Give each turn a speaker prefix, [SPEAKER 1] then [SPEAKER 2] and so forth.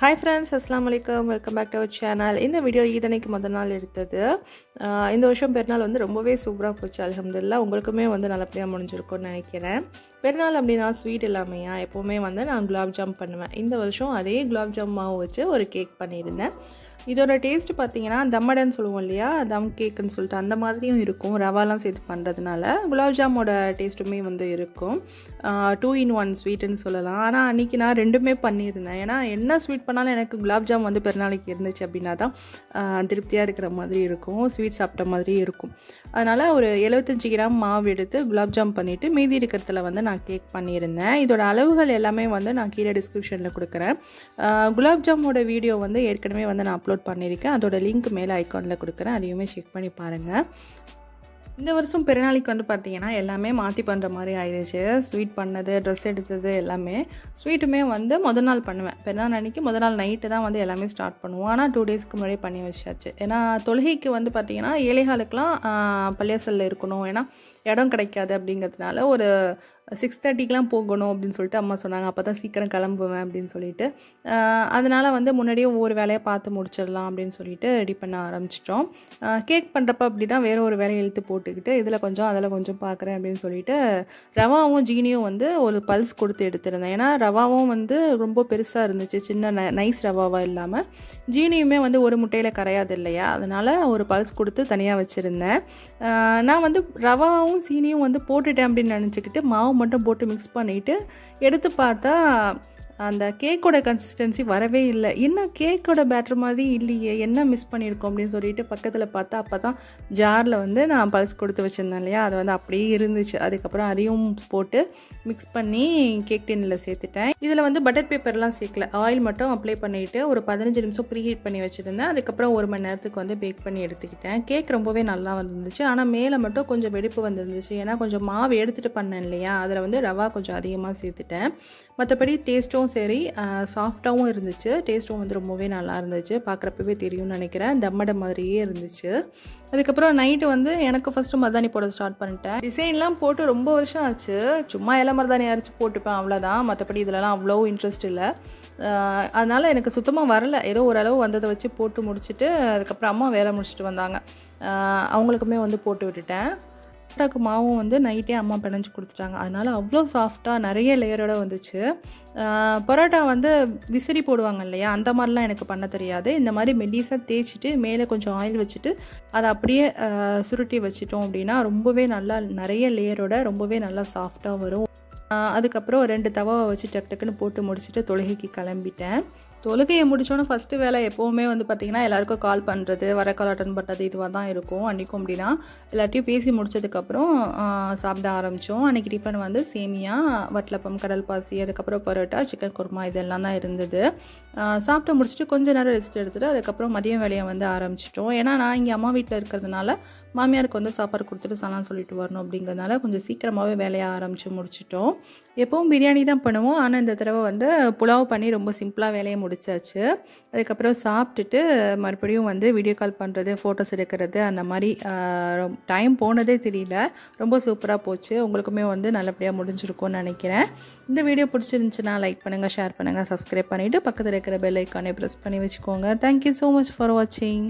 [SPEAKER 1] Hi friends, Assalamu alaikum. Welcome back to our channel. இந்த video ஈதனைக்கு முதல் நாள் எடுத்தது. இந்த வருஷம் பெருநாள் வந்து ரொம்பவே சூப்பராக போச்சு அல்ஹம்துலில்லாஹ். உங்களுக்குமே வந்து நல்லபடியாக முடிஞ்சிருக்கும்னு நினைக்கிறேன். பெருநாள் அப்படின்னா ஸ்வீட் இல்லாமையா எப்போவுமே வந்து நான் குலாப் ஜாம் பண்ணுவேன். இந்த வருஷம் அதே குலாப் ஜாம் மாவு வச்சு ஒரு கேக் பண்ணியிருந்தேன். இதோட டேஸ்ட் பார்த்தீங்கன்னா தம்மடன்னு சொல்லுவோம் இல்லையா, தம் கேக்குன்னு சொல்லிட்டு அந்த மாதிரியும் இருக்கும். ரவாலாம் சேர்த்து பண்ணுறதுனால குலாப் ஜாமோட டேஸ்ட்டுமே வந்து இருக்கும். 2 in 1 ஸ்வீட்டுன்னு சொல்லலாம். ஆனால் அன்றைக்கி நான் ரெண்டுமே பண்ணியிருந்தேன். ஏன்னா என்ன ஸ்வீட் பண்ணாலும் எனக்கு குலாப் ஜாம் வந்து பெருநாளைக்கு இருந்துச்சு அப்படின்னா தான் திருப்தியாக இருக்கிற மாதிரி இருக்கும், ஸ்வீட் சாப்பிட்ட மாதிரி இருக்கும். அதனால் ஒரு 75 கிராம் மாவு எடுத்து குலாப் ஜாம் பண்ணிவிட்டு மீதி இருக்கிறதுல வந்து நான் கேக் பண்ணியிருந்தேன். இதோட அளவுகள் எல்லாமே வந்து நான் கீழே டிஸ்கிரிப்ஷனில் கொடுக்குறேன். குலாப் ஜாமோட வீடியோ வந்து ஏற்கனவே வந்து நான் அப்லோட் பண்ணியிருக்கேன். அதோட லிங்க் மேலே ஐக்கானில் கொடுக்குறேன், அதையுமே செக் பண்ணி பாருங்கள். இந்த வருஷம் பெருநாளைக்கு வந்து பார்த்திங்கன்னா எல்லாமே மாற்றி பண்ணுற மாதிரி ஆயிடுச்சு. ஸ்வீட் பண்ணது, ட்ரெஸ் எடுத்தது எல்லாமே. ஸ்வீட்டுமே வந்து முதல் நாள் பண்ணுவேன். பெருநாள் அன்றைக்கி முதல் நாள் நைட்டு தான் வந்து எல்லாமே ஸ்டார்ட் பண்ணுவோம். ஆனால் 2 டேஸ்க்கு முன்னாடியே பண்ணி வச்சாச்சு. ஏன்னா தொழுகைக்கு வந்து பார்த்திங்கன்னா ஏழைகளுக்கெலாம் பள்ளியாசலில் இருக்கணும், ஏன்னா இடம் கிடைக்காது அப்படிங்கிறதுனால ஒரு 6:30க்கெலாம் போகணும் அப்படின்னு சொல்லிட்டு அம்மா சொன்னாங்க. அப்போ தான் சீக்கிரம் கிளம்புவேன் அப்படின்னு சொல்லிட்டு, அதனால் வந்து முன்னாடியே ஒவ்வொரு வேலையை பார்த்து முடிச்சிடலாம் அப்படின்னு சொல்லிட்டு ரெடி பண்ண ஆரம்பிச்சிட்டோம். கேக் பண்ணுறப்ப அப்படி தான் வேறு ஒரு வேலையை இழுத்து போட்டுக்கிட்டு இதில் கொஞ்சம் அதில் கொஞ்சம் பார்க்குறேன் அப்படின்னு சொல்லிட்டு ரவாவும் ஜீனியும் வந்து ஒரு பல்ஸ் கொடுத்து எடுத்திருந்தேன். ஏன்னா ரவாவும் வந்து ரொம்ப பெருசாக இருந்துச்சு, சின்ன நைஸ் ரவாவாக இல்லாமல். ஜீனியுமே வந்து ஒரு முட்டையில் கரையாது இல்லையா, அதனால் ஒரு பல்ஸ் கொடுத்து தனியாக வச்சுருந்தேன். நான் வந்து ரவாவும் சீனியும் வந்து போட்டுட்டேன் அப்படின்னு நினச்சிக்கிட்டு மாவு மட்டும் போட்டு மிக்ஸ் பண்ணிவிட்டு எடுத்து பார்த்தா அந்த கேக்கோட கன்சிஸ்டன்சி வரவே இல்லை. என்ன கேக்கோட பேட்டர் மாதிரி இல்லையே, என்ன மிஸ் பண்ணியிருக்கோம் அப்படின்னு சொல்லிட்டு பக்கத்தில் பார்த்தா அப்போ தான் ஜாரில் வந்து நான் பல்ஸ் கொடுத்து வச்சுருந்தேன் இல்லையா, அது வந்து அப்படியே இருந்துச்சு. அதுக்கப்புறம் அதையும் போட்டு மிக்ஸ் பண்ணி கேக் டின்னில் சேர்த்துட்டேன். இதில் வந்து பட்டர் பேப்பர்லாம் சேர்க்கல, ஆயில் மட்டும் அப்ளை பண்ணிவிட்டு ஒரு 15 நிமிஷம் ப்ரீஹீட் பண்ணி வச்சுருந்தேன். அதுக்கப்புறம் 1 மணி நேரத்துக்கு வந்து பேக் பண்ணி எடுத்துக்கிட்டேன். கேக் ரொம்பவே நல்லா வந்துருந்துச்சு. ஆனால் மேலே மட்டும் கொஞ்சம் வெடிப்பு வந்துருந்துச்சு. ஏன்னா கொஞ்சம் மாவு எடுத்துகிட்டு பண்ணேன் இல்லையா, அதில் வந்து ரவா கொஞ்சம் அதிகமாக சேர்த்துட்டேன். மற்றபடி டேஸ்ட்டும் சரி சாஃப்டாகவும் இருந்துச்சு. டேஸ்ட்டும் வந்து ரொம்பவே நல்லா இருந்துச்சு. பார்க்குறப்பவே தெரியும்னு நினைக்கிறேன், தம்மடை மாதிரியே இருந்துச்சு. அதுக்கப்புறம் நைட்டு வந்து எனக்கு ஃபஸ்ட்டு மருதாணி போட ஸ்டார்ட் பண்ணிட்டேன். டிசைன்லாம் போட்டு ரொம்ப வருஷம் ஆச்சு. சும்மா இலை மருதாணி அரைச்சி போட்டுப்பேன், அவ்வளோதான். மற்றபடி இதிலலாம் அவ்வளோ இன்ட்ரெஸ்ட் இல்லை. அதனால் எனக்கு சுத்தமாக வரலை. ஏதோ ஓரளவு வந்ததை வச்சு போட்டு முடிச்சுட்டு அதுக்கப்புறம் அம்மா வேலை முடிச்சுட்டு வந்தாங்க, அவங்களுக்குமே வந்து போட்டு விட்டுட்டேன். பரோட்டாக்கு மாவும் வந்து நைட்டே அம்மா பிணைஞ்சு கொடுத்துட்டாங்க. அதனால் அவ்வளோ சாஃப்டாக நிறைய லேயரோடு வந்துச்சு. பரோட்டா வந்து விசிறி போடுவாங்க இல்லையா, அந்த மாதிரிலாம் எனக்கு பண்ண தெரியாது. இந்த மாதிரி மெல்லிசாக தேய்ச்சிட்டு மேலே கொஞ்சம் ஆயில் வச்சுட்டு அதை அப்படியே சுருட்டி வச்சிட்டோம் அப்படின்னா ரொம்பவே நல்லா நிறைய லேயரோட ரொம்பவே நல்லா சாஃப்டாக வரும். அதுக்கப்புறம் 2 தவாவை வச்சு டக்கு டக்குன்னு போட்டு முடிச்சுட்டு தொழுகைக்கு கிளம்பிட்டேன். தொழுகையை முடித்தோன்னே ஃபஸ்ட்டு வேலை எப்போவுமே வந்து பார்த்திங்கன்னா எல்லாேருக்கும் கால் பண்ணுறது, வர கால் அட்டன் பண்ணுறது, இதுவாக தான் இருக்கும். அன்றைக்கும் அப்படின்னா எல்லாத்தையும் பேசி முடித்ததுக்கப்புறம் சாப்பிட ஆரம்பித்தோம். அன்றைக்கி டிஃபன் வந்து சேமியா, வட்டலப்பம், கடல் பாசி, அதுக்கப்புறம் பரோட்டா, சிக்கன் குருமா இதெல்லாம் தான் இருந்தது. சாப்பிட்டு முடிச்சுட்டு கொஞ்சம் நேரம் ரெஸ்ட் எடுத்துகிட்டு அதுக்கப்புறம் மதியம் வேலையை வந்து ஆரம்பிச்சிட்டோம். ஏன்னா நான் இங்கே அம்மா வீட்டில் இருக்கிறதுனால மாமியாருக்கு வந்து சாப்பாடு கொடுத்துட்டு சலாம் சொல்லிட்டு வரணும் அப்படிங்கிறதுனால கொஞ்சம் சீக்கிரமாகவே வேலையை ஆரம்பித்து முடிச்சிட்டோம். எப்பவும் பிரியாணி தான் பண்ணுவோம், ஆனால் இந்த தடவை வந்து புலாவ் பண்ணி ரொம்ப சிம்பிளாக வேலையை முடிச்சாச்சு. அதுக்கப்புறம் சாப்பிட்டுட்டு மறுபடியும் வந்து வீடியோ கால் பண்ணுறது, ஃபோட்டோஸ் எடுக்கிறது, அந்த மாதிரி டைம் போனதே தெரியல. ரொம்ப சூப்பராக போச்சு. உங்களுக்குமே வந்து நல்லபடியாக முடிஞ்சிருக்கும்னு நினைக்கிறேன். இந்த வீடியோ பிடிச்சிருந்துச்சுன்னா லைக் பண்ணுங்கள், ஷேர் பண்ணுங்கள், சப்ஸ்கிரைப் பண்ணிவிட்டு பக்கத்தில் இருக்கிற பெல் ஐக்கானை ப்ரெஸ் பண்ணி வச்சுக்கோங்க. தேங்க்யூ ஸோ மச் ஃபார் வாட்சிங்.